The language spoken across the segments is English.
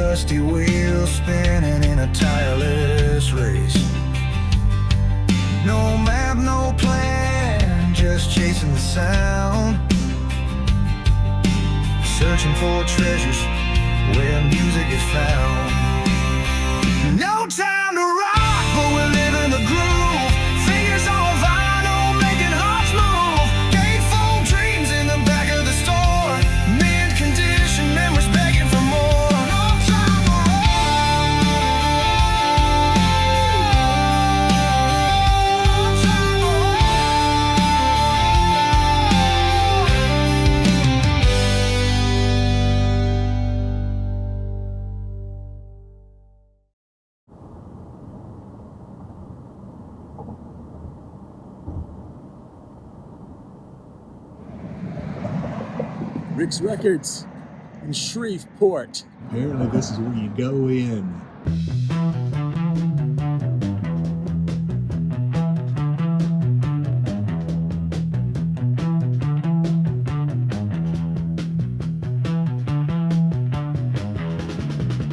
rusty wheels spinning in a tireless race. No map, no plan, just chasing the sound. Searching for treasures where music is found. No time to rock, but we're living the groove. Fingers on vinyl, making hearts move. Gatefold dreams in the back of the store. Mint condition, memories begging for more. No time to rock. No time to Rick's Records in Shreveport. Apparently this is where you go in.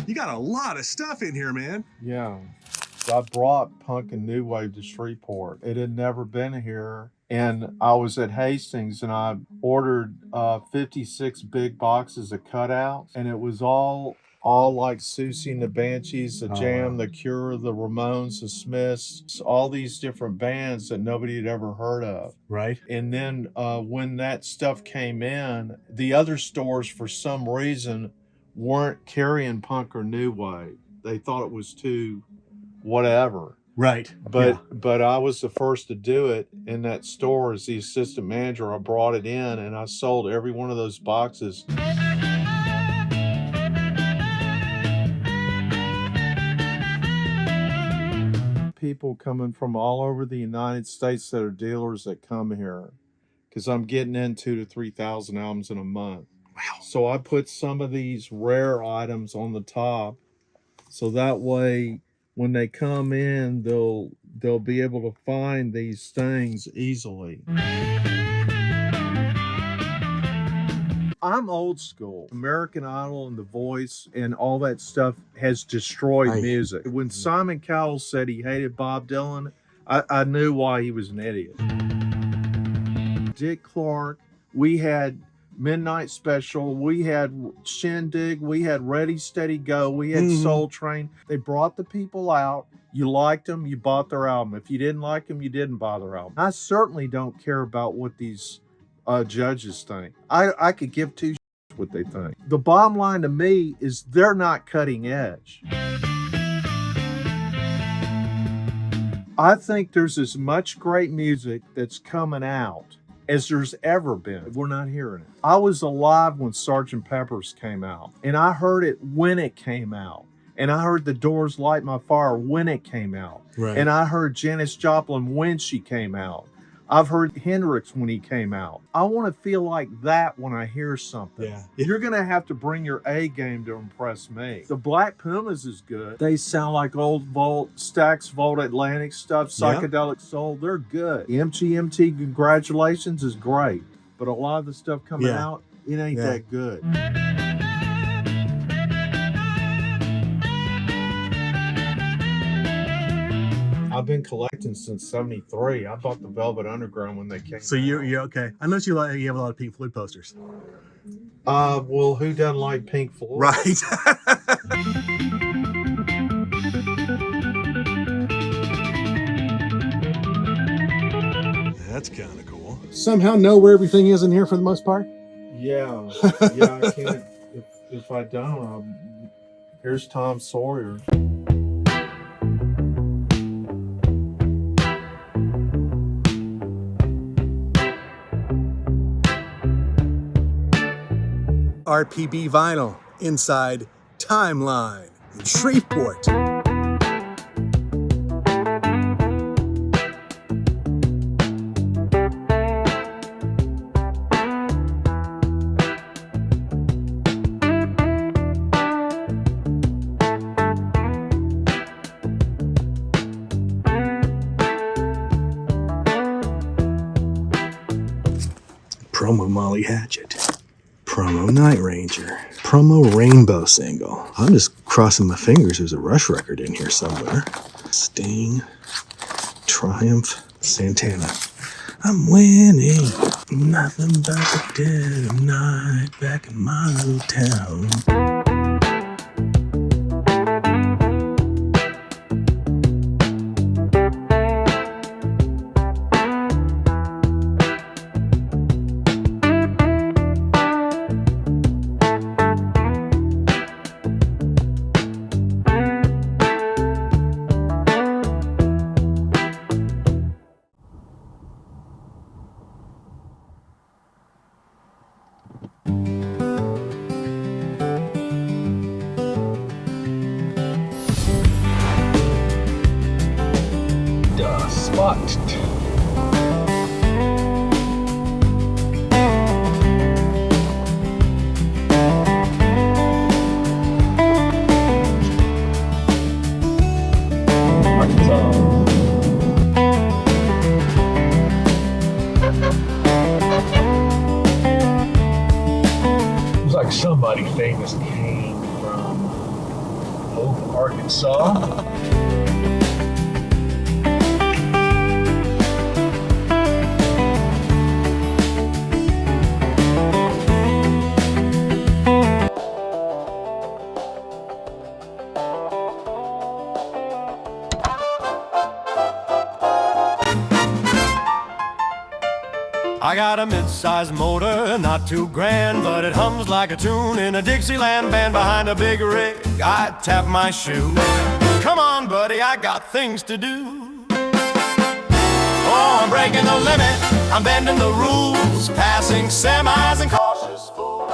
You got a lot of stuff in here, man. Yeah. I brought punk and new wave to Shreveport. It had never been here. And I was at Hastings and I ordered 56 big boxes of cutouts. And it was all like Susie and the Banshees, the Jam, the Cure, the Ramones, the Smiths, all these different bands that nobody had ever heard of. Right. And then when that stuff came in, the other stores, for some reason, weren't carrying punk or new wave. They thought it was too whatever. Right. But I was the first to do it in that store as the assistant manager. I brought it in and I sold every one of those boxes. People coming from all over the United States that are dealers that come here, because I'm getting in 2,000 to 3,000 albums in a month. Wow. So I put some of these rare items on the top, so that way when they come in, they'll be able to find these things easily. I'm old school. American Idol and The Voice and all that stuff has destroyed music. When Simon Cowell said he hated Bob Dylan, I knew why he was an idiot. Dick Clark, we had Midnight Special, we had Shindig, we had Ready, Steady, Go, we had Soul Train. They brought the people out. You liked them, you bought their album. If you didn't like them, you didn't buy their album. I certainly don't care about what these judges think. I could give two shits what they think. The bottom line to me is they're not cutting edge. I think there's as much great music that's coming out as there's ever been. We're not hearing it. I was alive when Sgt. Pepper's came out, and I heard it when it came out. And I heard The Doors' Light My Fire when it came out. Right. And I heard Janis Joplin when she came out. I've heard Hendrix when he came out. I want to feel like that when I hear something. Yeah. You're going to have to bring your A game to impress me. The Black Pumas is good. They sound like old Stax Volt Atlantic stuff, psychedelic soul. They're good. MGMT Congratulations is great. But a lot of the stuff coming out, it ain't that good. I've been collecting since '73. I bought the Velvet Underground when they came. So you're okay. I noticed you have a lot of Pink Floyd posters. Well, who doesn't like Pink Floyd? Right. That's kind of cool. Somehow know where everything is in here for the most part. Yeah, yeah. I can't. If I don't, here's Tom Sawyer. RPB Vinyl inside Timeline in Shreveport. Promo Molly Hatchet. Promo. Promo Night Ranger. Promo Rainbow single. I'm just crossing my fingers there's a Rush record in here somewhere. Sting, Triumph, Santana. I'm winning. Nothing but the dead of night back in my little town. Spot. Looks like somebody famous came from Hope, Arkansas. I got a mid-sized motor, not too grand, but it hums like a tune in a Dixieland band behind a big rig. I tap my shoe. Come on, buddy, I got things to do. Oh, I'm breaking the limit, I'm bending the rules, passing semis and cautious fools.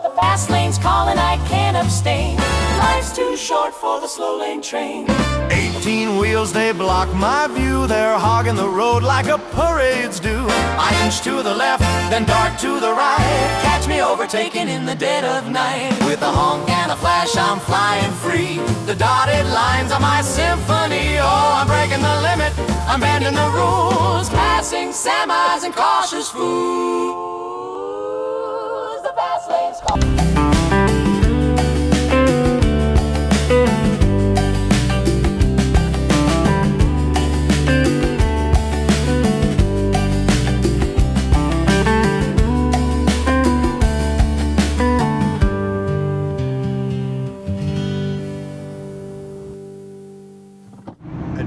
The fast lane's calling, I can't abstain. Life's too short for the slow lane train. 18 wheels, they block my view. They're hogging the road like a parade's do. I inch to the left, then dart to the right. Catch me overtaken in the dead of night. With a honk and a flash, I'm flying free. The dotted lines are my symphony. Oh, I'm breaking the limit, I'm bending the rules, Passing semis and cautious fools. The fast lane's calling.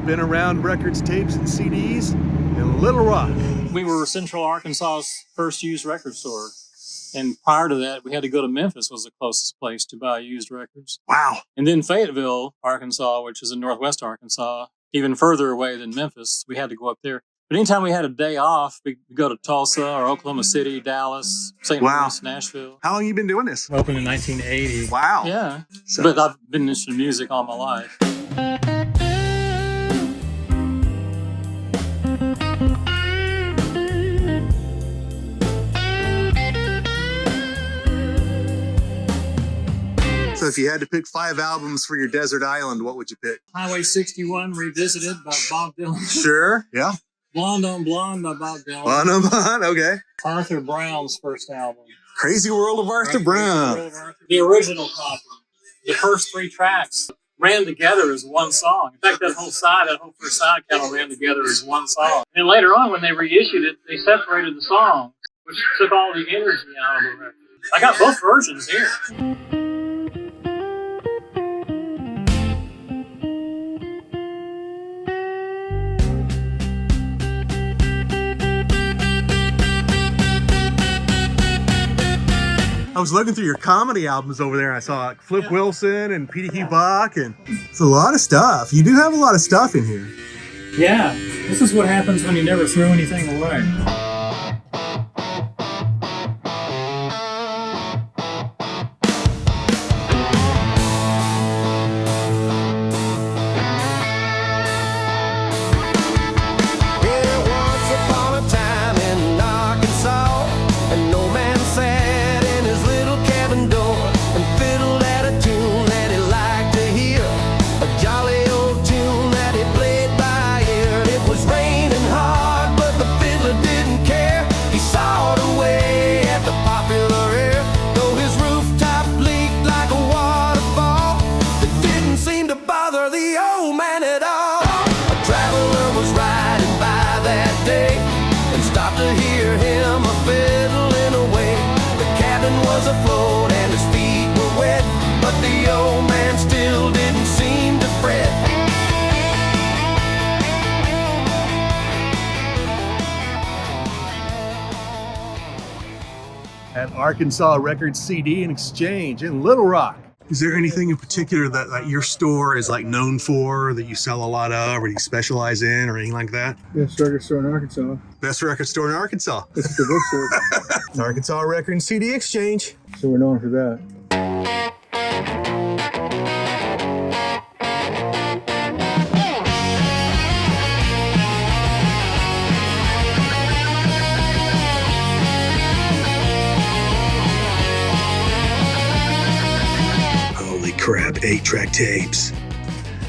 Been around records, tapes, and CDs in Little Rock. We were Central Arkansas's first used record store. And prior to that, we had to go to Memphis, was the closest place to buy used records. Wow. And then Fayetteville, Arkansas, which is in northwest Arkansas, even further away than Memphis, we had to go up there. But anytime we had a day off, we'd go to Tulsa or Oklahoma City, Dallas, St. Louis, Nashville. How long have you been doing this? Opened in 1980. Wow. Yeah. So- But I've been interested in music all my life. So if you had to pick 5 albums for your desert island, what would you pick? Highway 61 Revisited by Bob Dylan. Sure. Yeah. Blonde on Blonde by Bob Dylan. Bon, okay. Arthur Brown's first album. Crazy World of Arthur Brown. The original copy. The first 3 tracks ran together as one song. In fact, that whole first side kind of ran together as one song. And later on, when they reissued it, they separated the songs, which took all the energy out of the record. I got both versions here. I was looking through your comedy albums over there. I saw like Flip Wilson and Petey Hugh Bach, and it's a lot of stuff. You do have a lot of stuff in here. Yeah, this is what happens when you never throw anything away. Didn't Arkansas Records CD and Exchange in Little Rock. Is there anything in particular that your store is like known for, that you sell a lot of, or you specialize in, or anything like that? Best record store in Arkansas. Best record store in Arkansas. It's the bookstore. Arkansas Record and CD Exchange. So we're known for that. Holy crap, 8-track tapes.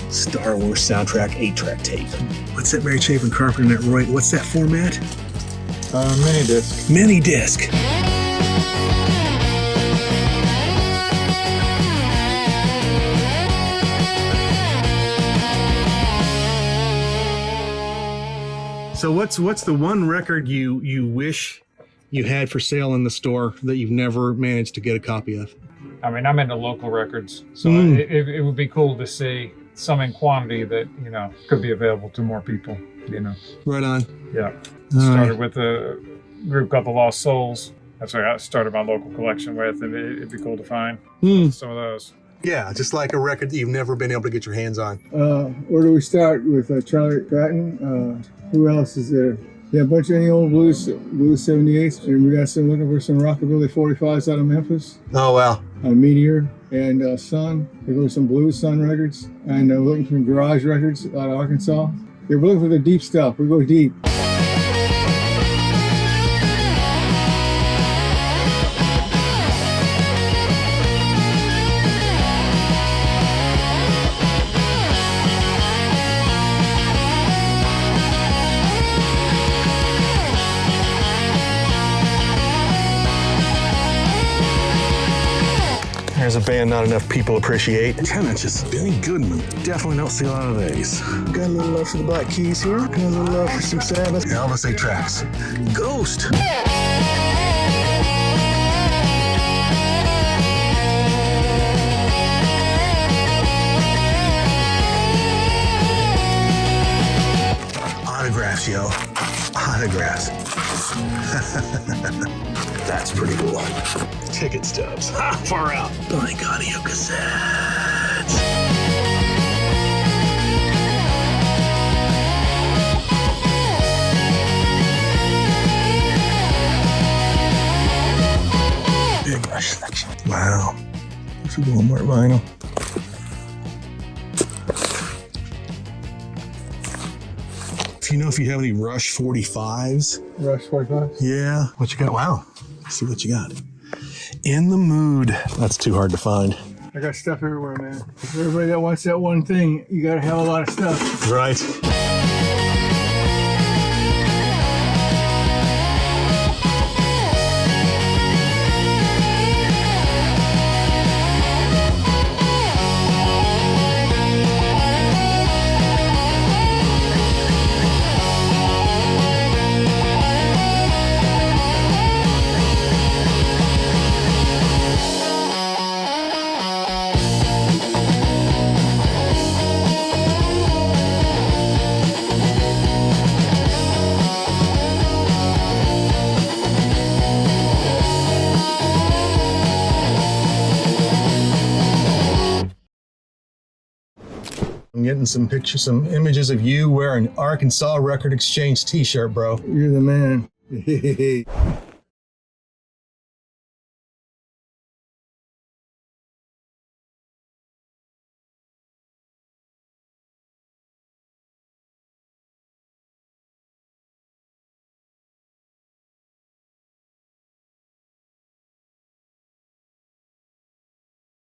Star Wars soundtrack 8-track tape. What's that Mary Chapin Carpenter and that Roy? What's that format? Mini disc. Mini disc. So what's the one record you wish you had for sale in the store that you've never managed to get a copy of? I mean, I'm into local records, so it would be cool to see some in quantity that, you know, could be available to more people, you know. Right on. Yeah. Started with a group called the Lost Souls. That's what I started my local collection with, and it'd be cool to find some of those. Yeah, just like a record that you've never been able to get your hands on. Where do we start with Charlie Patton? Who else is there? Yeah, a bunch of any old blues 78s, and we got some looking for some rockabilly 45s out of Memphis. Oh, wow. Meteor and Sun. We go with some Blues Sun records, and we're looking for garage records out of Arkansas. Yeah, we're looking for the deep stuff. We go deep. There's a band not enough people appreciate. 10 inches. Benny Goodman. Definitely don't see a lot of these. Got a little love for the Black Keys here. Got a little love for some Sabbath. Elvis 8 tracks. Ghost. Autographs, yo. Autographs. That's pretty cool. Ticket stubs. Ha, far out. Blank audio cassettes. Big Rush section. Wow. This is Walmart vinyl. Do you know if you have any Rush 45s? Rush 45? Yeah. What you got? Wow. Let's see what you got. In the Mood. That's too hard to find. I got stuff everywhere, man. For everybody that wants that one thing, you gotta have a lot of stuff. Right. I'm getting some pictures, some images of you wearing Arkansas Record Exchange t-shirt, bro. You're the man.